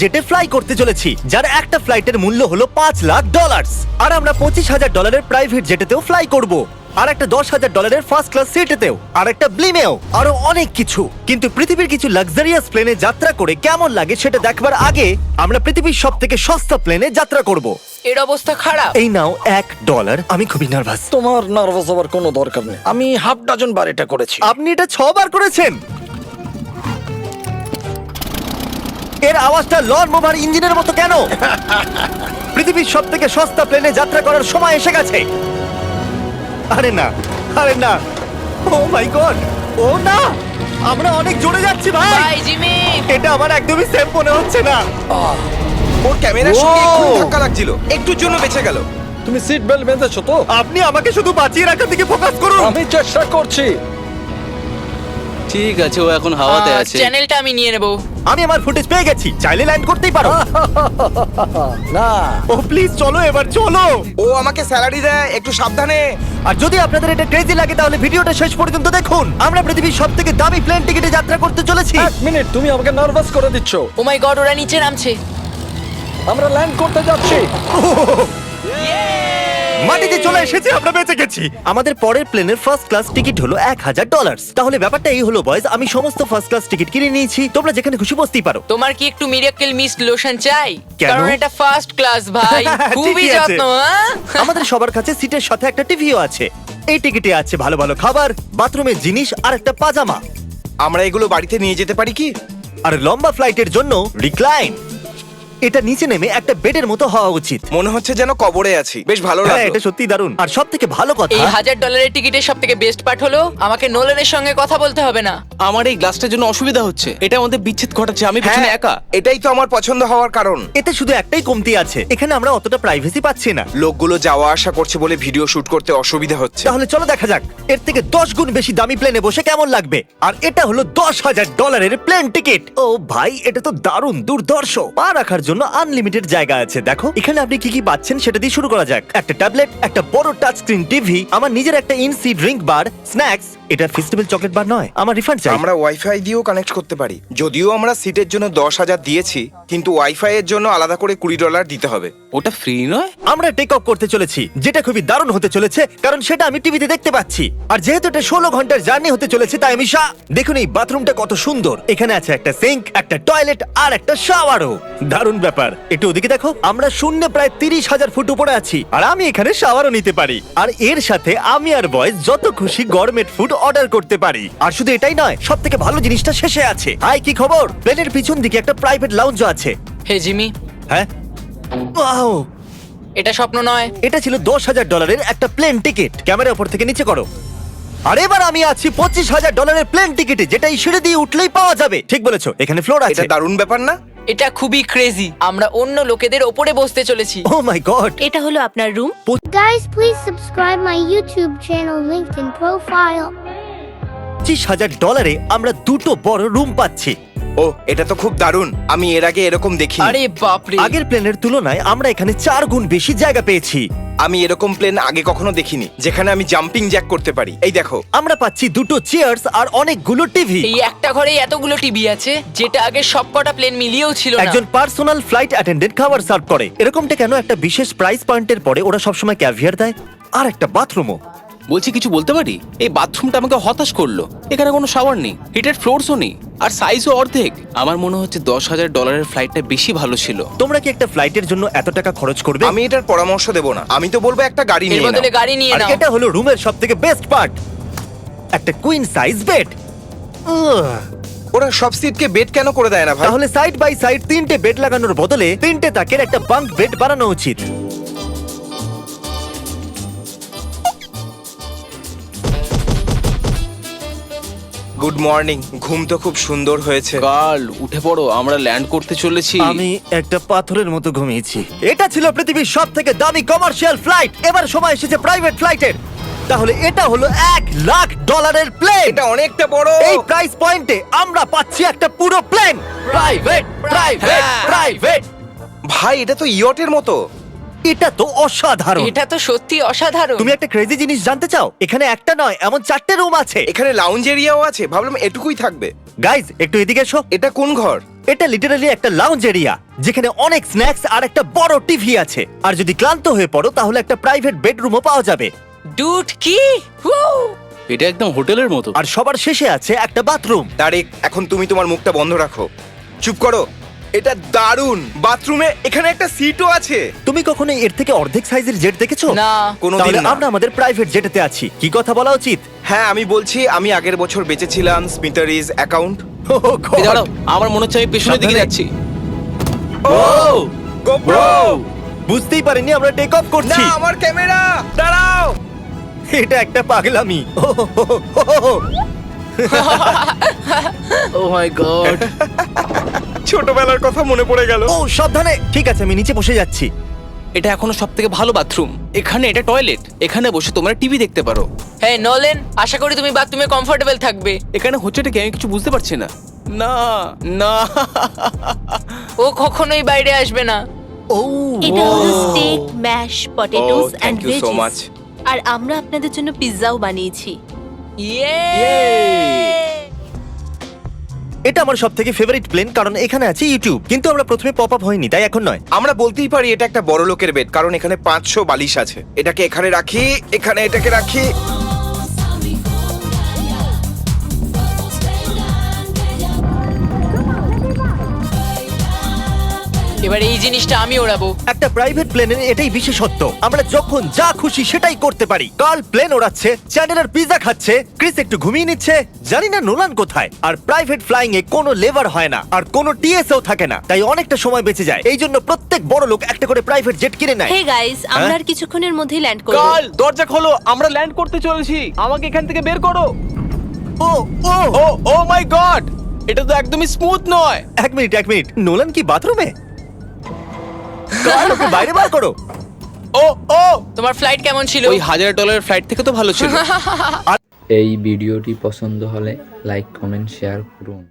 জেটে fly করতে চলেছি, যার একটা ফ্লাইটের মূল্য হলো $5,00,000। আর আমরা $25,000 প্রাইভেট জেটেতেও ফ্লাই করব, আর একটা $10,000 ফার্স্ট ক্লাস সিটেতেও, আর একটা ব্লিমেও, আরো অনেক কিছু। কিন্তু পৃথিবীর কিছু লাক্সারিয়াস প্লেনে যাত্রা করে কেমন লাগে সেটা দেখবার আগে আমরা পৃথিবীর সব থেকে সস্তা প্লেনে যাত্রা করব। এর অবস্থা খারাপ। এই নাও $1। আমি খুবই নার্ভাস। তোমার নার্ভাস হওয়ার কোনো দরকার নেই, আমি হাফ ডজন বার এটা করেছি। আপনি এটা 6 বার করেছেন। এর আওয়াজটা লন মোভার ইঞ্জিনের মতো কেন? পৃথিবীর সব থেকে সস্তা প্লেনে যাত্রা করার সময় এসে গেছে। আরে না, আরে না, ও মাই গড, ও না, আমরা অনেক জোরে যাচ্ছি ভাই। Bye Jimmy. এটা আমার একদমই সেফ মনে হচ্ছে না। ওর ক্যামেরার সঙ্গে Wow! একটু ধাক্কা লাগছিল, একটুর জন্য বেঁচে গেল। তুমি সিট বেল্ট বেঁধেছো তো? আপনি আমাকে শুধু বাঁচিয়ে রাখার দিকে ফোকাস করুন। আমি চেষ্টা করছি। ঠিক আছে, ও এখন হাওয়াতে আছে। চ্যানেলটা আমি নিয়ে নেব। আমি আমার ফুটেজ পেয়ে গেছি, চাইলে ল্যান্ড করতেই পারো। না, ও প্লিজ চলো, এবার চলো। ও আমাকে স্যালারি দেয়, একটু সাবধানে। আর যদি আপনাদের এটা ক্রেজি লাগে তাহলে ভিডিওটা শেষ পর্যন্ত দেখুন। আমরা পৃথিবীর সব থেকে দামি প্লেন টিকিটে যাত্রা করতে চলেছি। এক মিনিট, তুমি আমাকে নার্ভাস করে দিচ্ছ। ও মাই গড, ওরা নিচে নামছে। আমরা ল্যান্ড করতে যাচ্ছি। মাটিতে চলে এসেছি, আমরা বেঁচে গেছি। আমাদের পরের প্লেনের ফার্স্ট ক্লাস টিকিট হলো $1,000। তাহলে ব্যাপারটা এই হলো বয়স, আমি সমস্ত ফার্স্ট ক্লাস টিকিট কিনে নিয়েছি, তোমরা যেখানে খুশি বসতেই পারো। তোমার কি একটু মিরাকেল মিস্ট লোশন চাই? কেন? কারণ এটা ফার্স্ট ক্লাস ভাই, খুবই ঠিকই আছে। যত্ন। হ্যাঁ? আমাদের সবার কাছে সিটের সাথে একটা টিভিও আছে। এই টিকিটে আছে ভালো ভালো খাবার, বাথরুমের জিনিস আর একটা পাজামা। আমরা এগুলো বাড়িতে নিয়ে যেতে পারি কি? আর লম্বা ফ্লাইটের জন্য রিক্লাইন। এটা নিচে নেমে একটা বেডের মতো হওয়া উচিত। মনে হচ্ছে যেন কবরে আছি, বেশ ভালো হ্যাঁ, লাগলো। এটা সত্যি দারুণ। আর সব থেকে ভালো কথা, এই $1,000 টিকিটের সব থেকে বেস্ট পার্ট হলো আমাকে নোলানের সঙ্গে কথা বলতে হবে না। আমার এই গ্লাসটার জন্য অসুবিধা হচ্ছে, এটা আমাদের বিচ্ছেদ ঘটাচ্ছে। আমি পিছনে হ্যাঁ, একা। এটাই তো আমার পছন্দ হওয়ার কারণ। এতে শুধু একটাই কমতি আছে, এখানে আমরা অতটা প্রাইভেসি পাচ্ছি না। লোকগুলো যাওয়া আসা করছে বলে ভিডিও শুট করতে অসুবিধা হচ্ছে। তাহলে চলো দেখা যাক এর থেকে 10 গুণ বেশি দামি প্লেনে বসে কেমন লাগবে। আর এটা হলো $10,000 প্লেন টিকিট। ও ভাই, এটা তো দারুণ দুর্ধর্ষ। পা রাখার জন্য আনলিমিটেড জায়গা আছে। দেখো এখানে আপনি কি কি পাচ্ছেন সেটা দিয়ে শুরু করা যাক। একটা ট্যাবলেট, একটা বড় টাচ স্ক্রিন টিভি, আমার নিজের একটা ইনসি ড্রিঙ্ক বার, স্ন্যাক্স। এটা ফেস্টিভ্যাল চকলেট বার নয়, আমার রিফান্ড চাই। আমরা ওয়াইফাই দিয়েও কানেক্ট করতে পারি। যদিও আমরা সিটের জন্য 10,000 দিয়েছি, কিন্তু ওয়াইফাই এর জন্য আলাদা করে $20 দিতে হবে। ওটা ফ্রি নয়? আমরা টেক অফ করতে চলেছি, যেটা খুবই দারুণ হতে চলেছে, কারণ সেটা আমি টিভিতে দেখতে পাচ্ছি। আর যেহেতু এটা 16 ঘন্টার জার্নি হতে চলেছে, তাই আমি দেখুন এই বাথরুমটা কত সুন্দর। এখানে আছে একটা সিঙ্ক, একটা টয়লেট আর একটা শাওয়ারও। দারুণ ব্যাপার। একটু ওদিকে দেখো, আমরা শূন্যে প্রায় 30,000 ফুট উপরে আছি, আর আমি এখানে শাওয়ারও নিতে পারি। আর এর সাথে আমি আর বয়স যত খুশি গরমেট ফুড অর্ডার করতে পারি। আর শুধু এটাই নয়, সব থেকে ভালো জিনিসটা শেষে আছে। হাই, কি খবর? প্লেনের পিছন দিকে একটা প্রাইভেট লাউঞ্জ আছে। হে জিমি, হ্যাঁ, ওয়াও, এটা স্বপ্ন নয়। এটা ছিল $10,000 একটা প্লেন টিকিট। ক্যামেরা উপর থেকে নিচে করো। আর এবার আমি আছি $25,000 প্লেন টিকিটে, যেটা এই সিঁড়ি দিয়ে উঠলেই পাওয়া যাবে। ঠিক বলেছো, এখানে ফ্লোর আছে। এটা দারুণ ব্যাপার না? এটা খুবই ক্রেজি। আমরা অন্য লোকেদের ওপরে বসতে চলেছি। ও মাই গড। এটা হলো আপনার room. Guys, please subscribe my YouTube channel linked in profile. $25,000 আমরা দুটো বড় রুম পাচ্ছি। ও, এটা তো খুব দারুণ। আমি এর আগে এরকম দেখিনি। আরে বাপরে। আগের প্লেনের তুলনায় আমরা এখানে 4 গুণ বেশি জায়গা পেয়েছি। আমি এরকম প্লেন আগে কখনো দেখিনি যেখানে আমি জাম্পিং জ্যাক করতে পারি। এই দেখো, আমরা পাচ্ছি দুটো চেয়ার্স আর অনেকগুলো টিভি। এই একটা ঘরে এতগুলো টিভি আছে, যেটা আগে সবকটা প্লেন মিলিয়েও ছিল না। একজন পার্সোনাল ফ্লাইট অ্যাটেন্ডেন্ট খাবার সার্ভ করে। এরকমটা কেন? একটা বিশেষ প্রাইস পয়েন্টের পরে ওরা সবসময় ক্যাভিয়ার দেয়। আর একটা বাথরুমও। বলছি, কিছু বলতে পারি? এই বাথরুমটা আমাকে হতাশ করলো। এখানে কোনো শাওয়ার নেই, হিটেড ফ্লোরসও নেই, আর সাইজও অর্ধেক। আমার মনে হচ্ছে $10,000 ফ্লাইটটা বেশি ভালো ছিল। তোমরা কি একটা ফ্লাইটের জন্য এত টাকা খরচ করবে? আমি এটার পরামর্শ দেব না। আমি তো বলবো একটা গাড়ি এর নিয়ে নাও। বদলে গাড়ি নিয়ে আর নাও। এটা হলো রুমের সবথেকে বেস্ট পার্ট, একটা কুইন সাইজ বেড। ওরা সব সিটকে বেড কেন করে দেয় না ভাই? তাহলে সাইড বাই সাইড 3টে বেড লাগানোর বদলে 3টে তাকের একটা বাঙ্ক বেড বানানো উচিত। Good morning. ঘুম তো খুব সুন্দর হয়েছে। কাল উঠে পড়ো, আমরা ল্যান্ড করতে চলেছি। আমি একটা পাথরের মতো ঘুমিয়েছি। এটা ছিল পৃথিবীর সব থেকে দামি কমার্শিয়াল ফ্লাইট। এবার সময় এসেছে প্রাইভেট ফ্লাইটের। তাহলে এটা হলো $1,00,000 প্লেন। এটা অনেকটা বড়। এই প্রাইস পয়েন্টে আমরা পাচ্ছি একটা পুরো প্লেন। Private, private, private. ভাই, এটা তো ইয়টের মতো। এটা তো অসাধারণ। এটা তো সত্যি অসাধারণ। তুমি একটা ক্রেজি জিনিস জানতে চাও? এখানে একটা নয়, এমন 4টে রুম আছে। এখানে লাউঞ্জ এরিয়াও আছে। ভাবলাম এটুকুই থাকবে। গাইজ, একটু এদিকে এসো। এটা কোন ঘর? এটা লিটারালি একটা লাউঞ্জ এরিয়া যেখানে অনেক স্ন্যাক্স আর একটা বড় টিভি আছে। আর যদি ক্লান্ত হয়ে পড়ো তাহলে একটা প্রাইভেট বেডরুমও পাওয়া যাবে। ডুড কি Woo! এটা একদম হোটেলের মতো। আর সবার শেষে আছে একটা বাথরুম। তারিক, এখন তুমি তোমার মুখটা বন্ধ রাখো। চুপ করো। এটা দারুণ। বাথরুমে এখানে একটা সিটও আছে। তুমি কখনো এর থেকে অর্ধেক সাইজের জেট দেখেছো? না। কোনোদিন তাহলে না। আমরা আমাদের প্রাইভেট জেটেতে আছি, কি কথা বলা উচিত? হ্যাঁ, আমি বলছি আমি আগের বছর বেঁচেছিলাম স্মিটারিজ অ্যাকাউন্ট। এই দাঁড়াও, আমার মনে হচ্ছে আমি পেছনের দিকে সাবধানে। যাচ্ছি। ও গোপ্রো! বুঝতেই পারিনি আমরা টেক অফ না, করছি। আমার ক্যামেরা! দাঁড়াও! এটা একটা পাগলামি। ও মাই গড। ছোটবেলার কথা মনে পড়ে গেল। ও সাবধানে। ঠিক আছে, আমি নিচে বসে যাচ্ছি। এটা এখনো সবথেকে ভালো বাথরুম। এখানে এটা টয়লেট, এখানে বসে তোমরা টিভি দেখতে পারো। হ্যাঁ নোলেন, আশা করি তুমি বাথরুমে কমফোর্টেবল থাকবে। এখানে হচ্ছেটা কি আমি কিছু বুঝতে পারছি না। না না। ও কখনোই বাইরে আসবে না। ও এটা হলো steak, mash, potatoes Oh, and thank you so veggies. much. আর আমরা আপনাদের জন্য পিৎজাও বানিয়েছি। ইয়ে এটা আমার সবথেকে ফেভারিট প্লেন, কারণ এখানে আছে ইউটিউব। কিন্তু আমরা প্রথমে পপ আপ হয়নি, তাই এখন নয়। আমরা বলতেই পারি এটা একটা বড় লোকের বেড, কারণ এখানে 500 বালিশ আছে। এটাকে এখানে রাখি, এখানে এটাকে রাখি। এবার এই জিনিসটা আমি ওড়াবো। একটা প্রাইভেট প্লেনের এটাই বিশেষত্ব, আমরা যখন যা খুশি সেটাই করতে পারি। কার্ল প্লেন ওড়াচ্ছে, চ্যান্ডেলার পিৎজা খাচ্ছে, ক্রিস একটু ঘুমিয়ে নিচ্ছে, জানি না নোলান কোথায়। আর প্রাইভেট ফ্লাইং এ কোনো লেবার হয় না আর কোনো টিএসও থাকে না, তাই অনেকটা সময় বেঁচে যায়। এই জন্য প্রত্যেক বড় লোক একটা করে প্রাইভেট জেট কিনে নেয়। হে গাইস, আমরা আর কিছুক্ষণের মধ্যেই ল্যান্ড করব। কাল দরজা খোলো, আমরা ল্যান্ড করতে চলেছি। আমাকে এখান থেকে বের করো। ও ও ও ও মাই গড, এটা তো একদমই স্মুথ নয়। এক মিনিট, নোলান কি বাথরুমে? কার্ল, ওকে বাইরে বার করো। ও ও, তোমার ফ্লাইট কেমন ছিল? ওই $1000 ফ্লাইট থেকে তো ভালো ছিল। এই ভিডিওটি পছন্দ হলে লাইক কমেন্ট শেয়ার করুন।